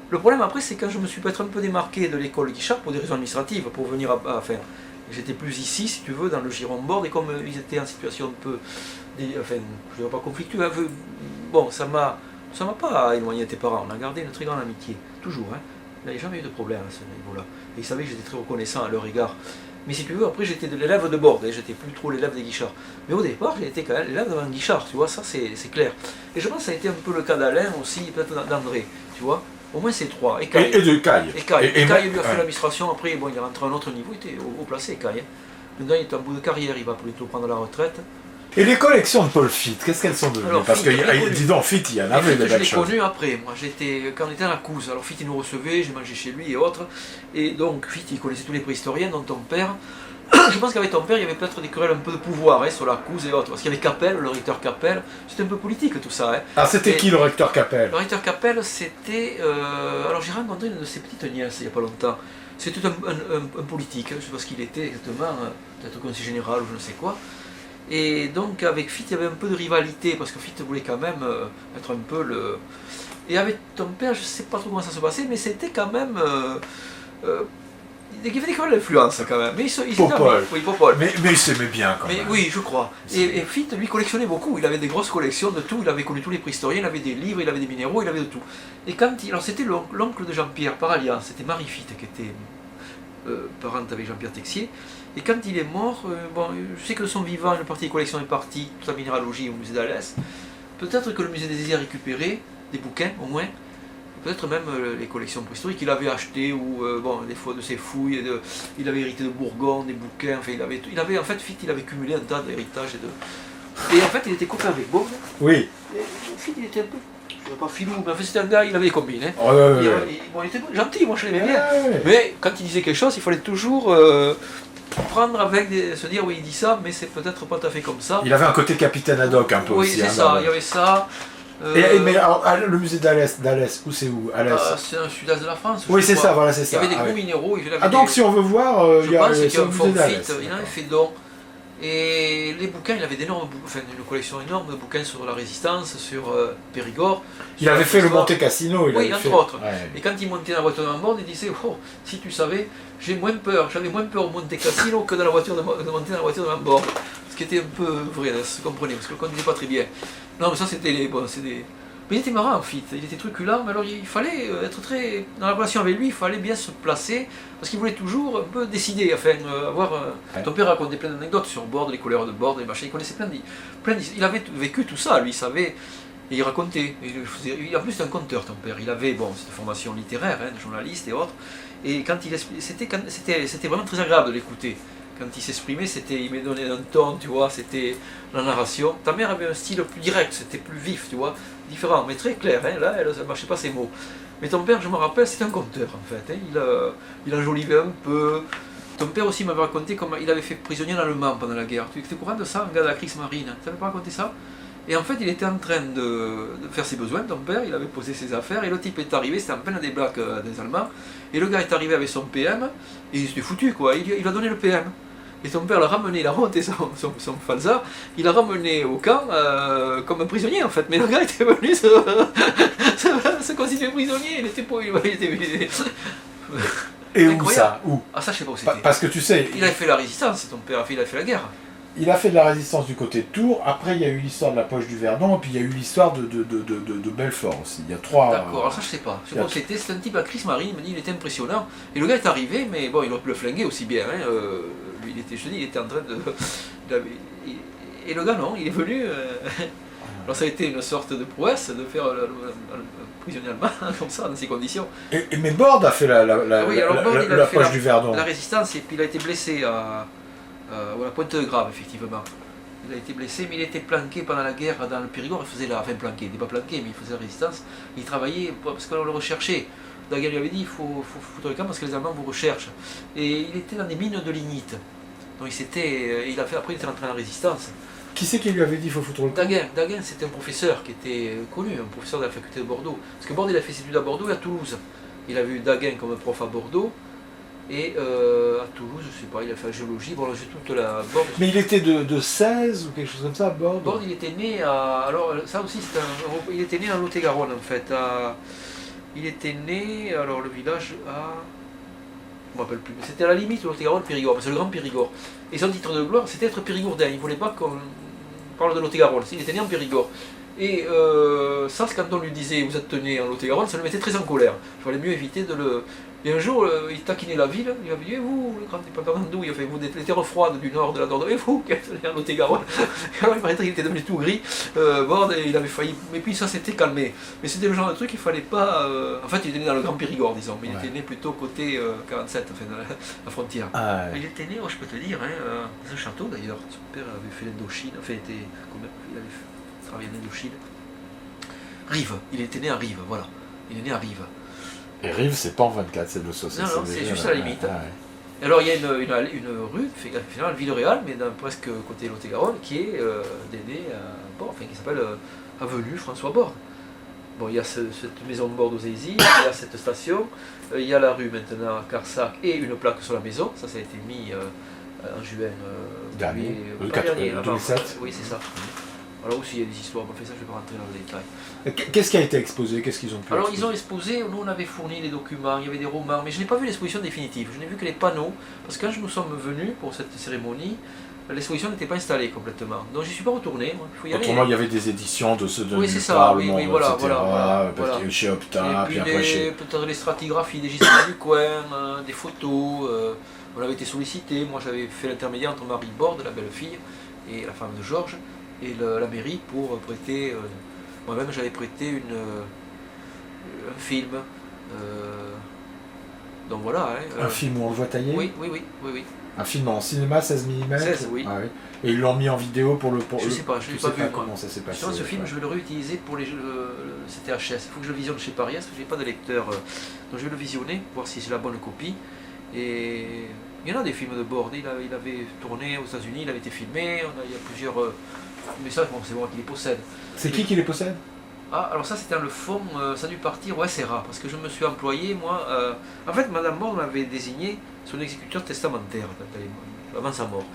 Le problème après, c'est quand je me suis peut-être un peu démarqué de l'école Guichard pour des raisons administratives, pour venir à faire. J'étais plus ici, si tu veux, dans le giron Borde, et comme ils étaient en situation un peu, enfin, je ne dirais pas conflictuelle, bon, ça m'a pas éloigné de tes parents, on a gardé une très grande amitié, toujours, hein. Il n'y a jamais eu de problème à ce niveau-là. Et ils savaient que j'étais très reconnaissant à leur égard. Mais si tu veux, après j'étais de l'élève de Borde, j'étais plus trop l'élève des Guichards. Mais au départ, j'ai été quand même l'élève d'un Guichard, tu vois, ça c'est clair. Et je pense que ça a été un peu le cas d'Alain aussi, peut-être d'André, tu vois. Au moins ces trois. Et de Caille. Et Caille lui a fait l'administration, après bon, il est rentré à un autre niveau, il était haut placé, Caille. Hein. Maintenant il est en bout de carrière, il va plutôt prendre la retraite. Et les collections de Paul Fitt, qu'est-ce qu'elles sont devenues? Alors, parce que, dis donc, Fitt, il y en avait des belles choses. Je l'ai connu après, moi quand on était à la Couze, alors Fitt il nous recevait, j'ai mangé chez lui et autres, et donc Fitt il connaissait tous les préhistoriens, dont ton père. Je pense qu'avec ton père il y avait peut-être des querelles un peu de pouvoir hein, sur la Couze et autres, parce qu'il y avait Capel, le recteur Capel, c'était un peu politique tout ça. Hein. Ah c'était qui le recteur Capel? Le recteur Capel c'était, alors j'ai rencontré une de ses petites nièces il n'y a pas longtemps, c'était un politique, je ne sais pas ce qu'il était exactement, peut-être conseiller général ou je ne sais quoi. Et donc avec Fitt, il y avait un peu de rivalité, parce que Fitt voulait quand même être un peu le... Et avec ton père, je ne sais pas trop comment ça se passait, mais c'était quand même... il y avait des querelles d'influence quand même. Mais Popol. Oui, Popol. Mais il s'aimait bien quand même. Oui, je crois. Et Fitt, lui, collectionnait beaucoup. Il avait des grosses collections de tout. Il avait connu tous les préhistoriens, il avait des livres, il avait des minéraux, il avait de tout. Et quand alors c'était l'oncle de Jean-Pierre, par alliance, c'était Marie Fitt qui était parente avec Jean-Pierre Texier. Et quand il est mort, bon, je sais que de son vivant, une partie des collections est partie, toute la minéralogie au musée d'Alès. Peut-être que le musée des Aisies a récupéré des bouquins, au moins. Peut-être même les collections préhistoriques qu'il avait achetées, ou bon, des fois de ses fouilles, il avait hérité de Bourgogne, des bouquins, enfin, en fait, Fitt, il avait cumulé un tas d'héritages. Et en fait, il était copain avec Borde. Oui. Et Fitt, il était un peu... Je ne pas filou, mais en fait c'était un gars, il avait des combines. Hein. Bon, il était gentil, moi je l'aimais bien. Mais quand il disait quelque chose, il fallait toujours prendre avec se dire oui il dit ça, mais c'est peut-être pas tout à fait comme ça. Il avait un côté capitaine ad hoc un peu oui, aussi. Oui c'est ça, il y avait ça. Mais alors, le musée d'Alès, où c'est où c'est un sud-est de la France. Oui c'est ça, voilà c'est ça. Il y avait des gros minéraux. Donc si on veut voir, il y a le musée d'Alès. Il en avait fait don. Et les bouquins, il avait d'énormes bouquins, enfin une collection énorme de bouquins sur la résistance, sur Périgord. Il avait fait le Monte Cassino, oui, entre autres. Ouais. Et quand il montait dans la voiture de Borde, il disait oh, si tu savais, j'avais moins peur au Monte Cassino que dans la voiture de monter dans la voiture de Borde. Ce qui était un peu vrai, se comprenait, parce que le conduisait pas très bien. Non, mais ça c'était des. Mais il était marrant en fait, il était truculent, mais alors il fallait être très... Dans la relation avec lui, il fallait bien se placer, parce qu'il voulait toujours un peu décider, enfin, avoir... Ton père racontait plein d'anecdotes sur Borde, les couleurs de Borde, les machins, il connaissait plein il avait vécu tout ça, lui, il savait, et il racontait. En plus, c'était un conteur, ton père, il avait, bon, cette formation littéraire, hein, de journaliste et autres, et quand il c'était vraiment très agréable de l'écouter. Quand il s'exprimait, il me donnait un ton, tu vois, c'était la narration. Ta mère avait un style plus direct, c'était plus vif, tu vois, différent, mais très clair, hein, là, elle ne marchait pas ses mots. Mais ton père, je me rappelle, c'était un conteur, en fait, hein, il enjolivait un peu, Ton père aussi m'avait raconté comment il avait fait prisonnier un Allemand pendant la guerre. Tu es au courant de ça, un gars de la Kriegsmarine? Tu n'avais pas raconté ça? Et en fait, il était en train de faire ses besoins, ton père, il avait posé ses affaires, et le type est arrivé, c'était en pleine débâcle des Allemands, et le gars est arrivé avec son PM, et il s'était foutu, quoi, il a donné le PM. Et ton père l'a ramené, il a remonté son falza, il l'a ramené au camp comme un prisonnier, en fait, mais le gars était venu se constituer prisonnier, il était pas... Et où ça? Où? Ah, ça, je sais pas où c'était. Parce que tu sais... Il a fait la résistance, ton père, il a fait la guerre. Il a fait de la résistance du côté de Tours, après il y a eu l'histoire de la poche du Verdon, et puis il y a eu l'histoire de Belfort aussi. Il y a 3... D'accord, alors ça je sais pas. Je sais pas où c'était, c'était un type à Kriegsmarine, il m'a dit il était impressionnant. Et le gars est arrivé, mais bon, il aurait pu le flinguer aussi bien. Hein. Lui, il était, je te dis, il était en train de... Et le gars non, il est venu... Alors ça a été une sorte de prouesse de faire le prisonnier allemand comme ça, dans ces conditions. Mais Borde a fait la poche du Verdon. La résistance, et puis il a été blessé à la Pointe-de-Grave, effectivement. Il a été blessé, mais il était planqué pendant la guerre dans le Périgord. Il faisait enfin planqué, il n'était pas planqué, mais il faisait la résistance. Il travaillait parce qu'on le recherchait. Daguerre lui avait dit il faut foutre le camp parce que les Allemands vous recherchent. Et il était dans des mines de lignite. Donc après il était rentré en résistance. Qui c'est qui lui avait dit il faut foutre le camp? Daguerre, c'était un professeur qui était connu, un professeur de la faculté de Bordeaux. Parce que Borde, il a fait ses études à Bordeaux et à Toulouse. Il a vu Daguerre comme prof à Bordeaux. Et à Toulouse, je sais pas, il a fait la géologie, bon là j'ai toute la Borde. Mais il était de 16 ou quelque chose comme ça, Borde? Borde, il était né à... Alors ça aussi, il était né en Lot-et-Garonne en fait. Il était né, alors le village à... Je ne me rappelle plus, mais c'était à la limite de Lot-et-Garonne, Périgord, c'est le Grand Périgord. Et son titre de gloire, c'était être périgourdin, il ne voulait pas qu'on parle de Lot-et-Garonne, il était né en Périgord. Et ça, quand on lui disait vous êtes né en Lot-et-Garonne, ça le mettait très en colère. Il fallait mieux éviter de le... Et un jour, il taquinait la ville, il avait dit, et vous, le grand département d'où? Il a fait, vous, les terres froides du nord de la Dordogne, et vous, qui êtes né en Lot-et-Garonne? Alors il paraît qu'il était devenu tout gris, Borde, et il avait failli... Mais puis ça s'était calmé. Mais c'était le genre de truc qu'il fallait pas... En fait, il était né dans le Grand Périgord, disons, mais il était né plutôt côté 47, enfin, dans la frontière. Ah, ouais. Il était né, je peux te dire, dans un château d'ailleurs. Son père avait fait l'Indochine, enfin, il avait travaillé en Indochine. Rive, il était né à Rive, voilà. Il est né à Rive. Et Rive, c'est pas en 24, c'est le saucisson. Non, c'est juste à la limite. Ah, ouais. Alors il y a une rue, finalement Ville-Réal, mais presque côté Lot-et-Garonne, qui est dédiée à Borde, enfin qui s'appelle Avenue François Borde. Bon, il y a cette maison de Borde aux Aisies, il y a cette station, il y a la rue maintenant à Carsac et une plaque sur la maison, ça a été mis en juin dernier, 2007. Oui, c'est ça. Alors aussi il y a des histoires, on fait ça, je ne vais pas rentrer dans le détail. Qu'est-ce qui a été exposé? Qu'est-ce qu'ils ont pu Alors exposer? ils ont exposé, nous on avait fourni des documents, il y avait des romans, mais je n'ai pas vu l'exposition définitive, je n'ai vu que les panneaux, parce que quand nous sommes venus pour cette cérémonie, l'exposition n'était pas installée complètement. Donc je n'y suis pas retourné, il faut y aller. Autrement il y avait des éditions de ceux de oui, c'est ça, oui, voilà, etc. Voilà. Chez Opta, puis après chez... Peut-être les stratigraphies des gisements du coin, des photos, on avait été sollicité, moi j'avais fait l'intermédiaire entre Marie Borde, la belle-fille, et la femme de Georges, et la mairie pour prêter, moi-même j'avais prêté un film, donc voilà. Un film où on le voit tailler? Oui. Un film en cinéma 16 mm? 16, oui. Ah, oui. Et ils l'ont mis en vidéo pour le... je ne sais pas, je ne l'ai pas vu. Comment ça s'est passé? Justement, ce film, je vais le réutiliser pour les CTHS. Il faut que je le visionne chez Paris, parce que je n'ai pas de lecteur. Donc je vais le visionner, voir si j'ai la bonne copie. Et il y en a des films de Borde, il avait tourné aux États-Unis, il avait été filmé, il y a plusieurs... Mais ça, bon, c'est moi qui les possède. C'est qui les possède? Ah, alors ça c'était dans le fond, ça a dû partir au SRA, parce que je me suis employé, moi... En fait, Madame Borde m'avait désigné son exécuteur testamentaire, avant sa mort.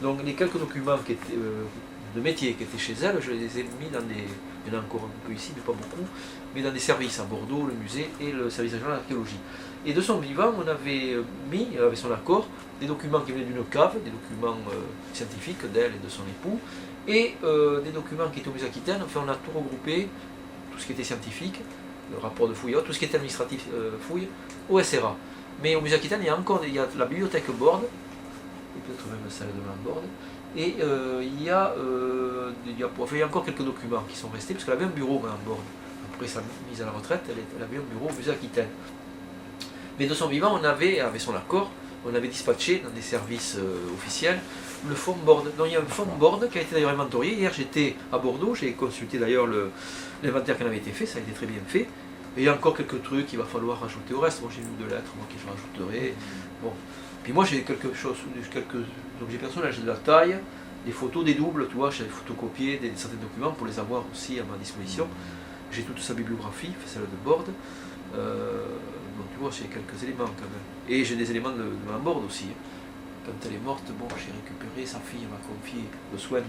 Donc les quelques documents qui étaient, de métier qui étaient chez elle, je les ai mis dans des... Il y en a encore un peu ici, mais pas beaucoup, mais dans des services à Bordeaux, le musée et le service régional d'archéologie. Et de son vivant, on avait mis, avec son accord, des documents qui venaient d'une cave, des documents scientifiques d'elle et de son époux, et des documents qui étaient au musée Aquitaine. Enfin, on a tout regroupé, tout ce qui était scientifique, le rapport de fouille, tout ce qui était administratif fouille, au SRA. Mais au musée Aquitaine, il y a la bibliothèque Borde, et peut-être même celle de Mme Borde, et il y a encore quelques documents qui sont restés, parce qu'elle avait un bureau, Mme Borde. Après sa mise à la retraite, elle avait un bureau au musée Aquitaine. Mais de son vivant, on avait, avec son accord, on avait dispatché dans des services officiels le fonds Borde. Donc il y a un fonds Borde qui a été d'ailleurs inventorié. Hier j'étais à Bordeaux, j'ai consulté d'ailleurs l'inventaire qui en avait été fait, ça a été très bien fait. Et il y a encore quelques trucs qu'il va falloir rajouter au reste. Moi j'ai une ou deux lettres moi, que je rajouterai. Bon. Puis moi j'ai quelques objets personnels, j'ai de la taille, des photos, des doubles, tu vois, j'ai photocopié certains documents pour les avoir aussi à ma disposition. J'ai toute sa bibliographie, celle de Borde. Donc tu vois, j'ai quelques éléments quand même. Et j'ai des éléments de ma Borde aussi. Quand elle est morte, bon, j'ai récupéré, sa fille m'a confié le soin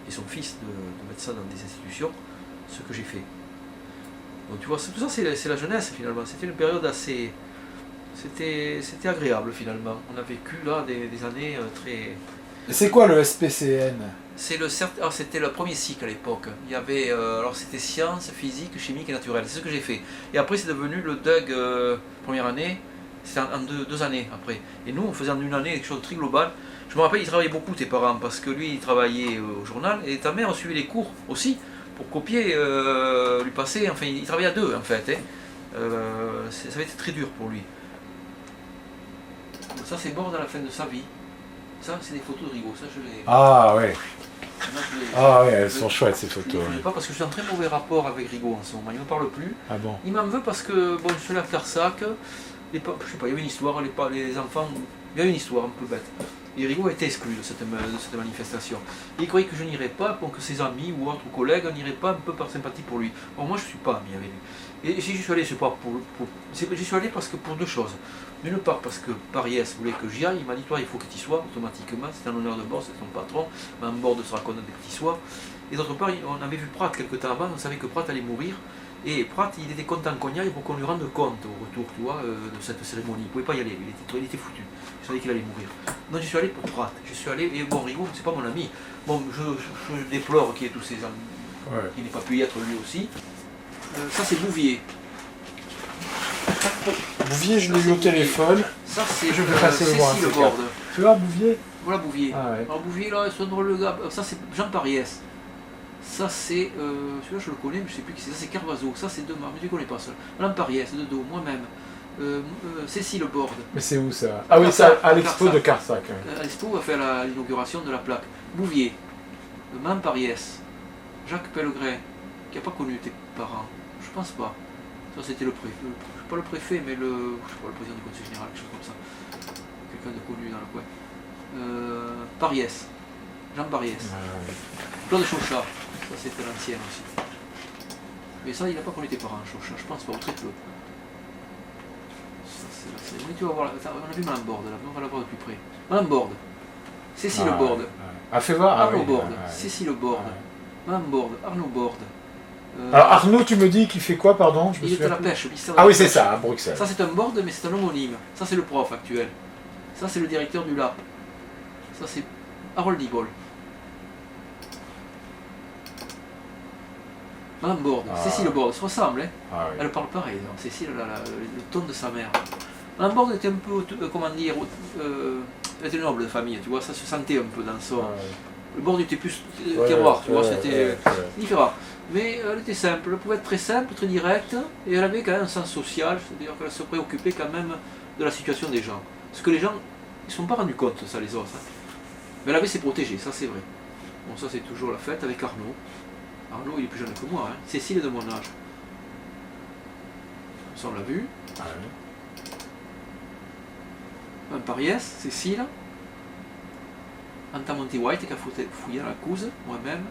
et son fils de mettre ça dans des institutions, ce que j'ai fait. Donc tu vois, tout ça c'est la jeunesse finalement. C'était une période assez... C'était agréable finalement. On a vécu là des années très... C'est quoi le SPCN? C'était le premier cycle à l'époque. Il y avait, alors c'était sciences, physique, chimique et naturelle. C'est ce que j'ai fait. Et après c'est devenu le DUG première année. C'est en deux années après. Et nous on faisait en une année quelque chose de très global. Je me rappelle, ils travaillaient beaucoup tes parents parce que lui il travaillait au journal et ta mère suivait les cours aussi pour copier, lui passer. Enfin il travaillait à deux en fait. Hein. Ça avait été très dur pour lui. Ça c'est Borde à la fin de sa vie. Ça c'est des photos de Rigaud. Ça je l'ai. Ah ouais. Ah ouais, elles sont chouettes ces photos. Je ne pas parce que je suis en très mauvais rapport avec Rigaud en ce moment. Il ne me parle plus. Ah bon. Il m'en veut parce que bon je suis allé à Carsac. Je sais pas, il y avait une histoire, les enfants, il y a une histoire un peu bête. Et Rigaud a été exclu de cette manifestation. Et il croyait que je n'irais pas, pour que ses amis ou autres collègues n'iraient pas un peu par sympathie pour lui. Bon, moi je ne suis pas ami avec lui. Et si j'y suis allé, c'est pas j'y suis allé parce que pour deux choses. D'une part parce que Pariès voulait que j'y aille, il m'a dit toi il faut que tu y sois automatiquement, c'est un honneur de bord, c'est ton patron, mais en bord sera content que tu y sois. Et d'autre part, on avait vu Prat quelque temps avant, on savait que Prat allait mourir. Et Prat, il était content qu'on y aille pour qu'on lui rende compte au retour, tu vois, de cette cérémonie. Il ne pouvait pas y aller, il était foutu. Je savais qu'il allait mourir. Donc je suis allé pour Prat. Je suis allé, et bon, Rigaud, c'est pas mon ami. Bon, je déplore qu'il y ait tous ces amis, qu'il n'ait pas pu y être lui aussi. Ça, c'est Bouvier. Bouvier, je l'ai eu au téléphone. Ça, c'est je vais passer le voir. Cécile Borde. Tu vois, Bouvier? Voilà Bouvier. Ah ouais. Alors Bouvier, là, c'est un drôle de gars. Ça, c'est Jean Pariès. Ça c'est, celui-là je le connais, mais je ne sais plus qui c'est, ça c'est Carvazo, ça c'est Demar, mais je ne connais pas ça. Madame Pariès, de dos, moi-même, Cécile Borde. Mais c'est où ça? Ah oui, ça, à l'expo de Carsac. À l'expo, on va faire l'inauguration de la plaque. Bouvier, Madame Pariès, Jacques Pellegrin, qui n'a pas connu tes parents, je pense pas. Ça c'était le préfet, pas le préfet, mais le président du conseil général, quelque chose comme ça. Quelqu'un de connu dans le coin. Pariès, Jean Pariès. Claude Chauchat, ça c'était l'ancien aussi. Mais ça, il n'a pas connu tes parents, Chauchat, je pense pas, ou très peu. Ça, c'est la cérémonie. Tu vas voir, on a vu Madame Borde, là, on va la voir de plus près. Madame Borde, Cécile Borde. Ah, fais voir. Arnaud Borde, Cécile Borde. Madame Borde, Arnaud Borde. Alors Arnaud, tu me dis qu'il fait quoi, pardon? Il est à la pêche. Ah oui, c'est ça, à Bruxelles. Ça c'est un Borde, mais c'est un homonyme. Ça c'est le prof actuel. Ça c'est le directeur du LAP. Ça c'est Harold Dibol. Madame Borde, Cécile Borde, se ressemble, hein. Oui. Elle parle pareil, donc. Cécile, le ton de sa mère. Madame Borde était un peu, comment dire, elle était noble de famille, tu vois, ça se sentait un peu dans son... Le Borde était plus terroir, tu vois, c'était différent. Mais elle était simple, elle pouvait être très simple, très directe, et elle avait quand même un sens social, c'est-à-dire qu'elle se préoccupait quand même de la situation des gens. Parce que les gens, ils ne se sont pas rendus compte, ça, les autres. Hein. Mais elle avait ses protégés, ça c'est vrai. Bon, ça c'est toujours la fête avec Arnaud. Arnaud, il est plus jeune que moi, hein. Cécile est de mon âge. Ça, on l'a vu. Un Pariès, Cécile. Anta Monty White qui a fouillé dans la couse, moi-même.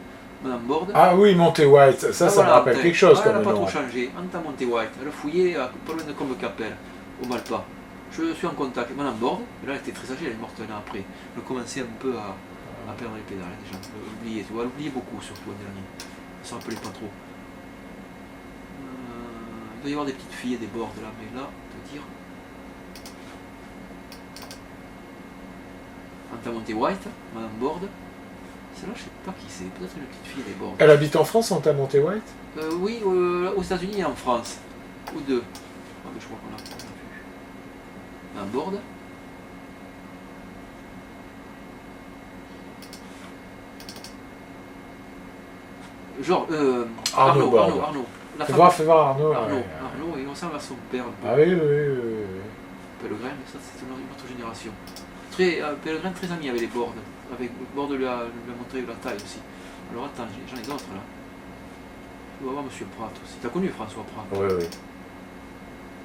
Madame Borde. Ah oui, Monty White, ça me rappelle quelque chose comme elle n'a pas nom. trop changé. Anta Monty White, elle a fouillé pas loin de Combe-Capelle, au Malpas. Je suis en contact avec Madame Borde, mais là elle était très âgée, elle est morte un an après. Elle commençait un peu à perdre les pédales, déjà. Elle oubliait beaucoup, surtout l'an dernier. Elle s'en rappelait pas trop. Il doit y avoir des petites filles et des Bordes là, mais là, on peut dire. Anta Monty White, Madame Borde. Celle-là, je ne sais pas qui c'est, peut-être une petite fille des Bordes. Elle habite en France, Anta Monty White? Oui, aux États-Unis et en France. Ou deux. Ah, mais je crois qu'on l'a vu. Madame Borde. Genre, Arnaud. Fais voir Arnaud. Arnaud, il ressemble à son père un peu. Ah oui. Pellegrin, mais ça c'est une autre génération. Pellegrin très ami avec les Bordes. Avec Borde lui a montré la taille aussi. Alors attends, j'en ai d'autres là. Tu vas voir Monsieur Prat aussi. T'as connu François Prat? Oui.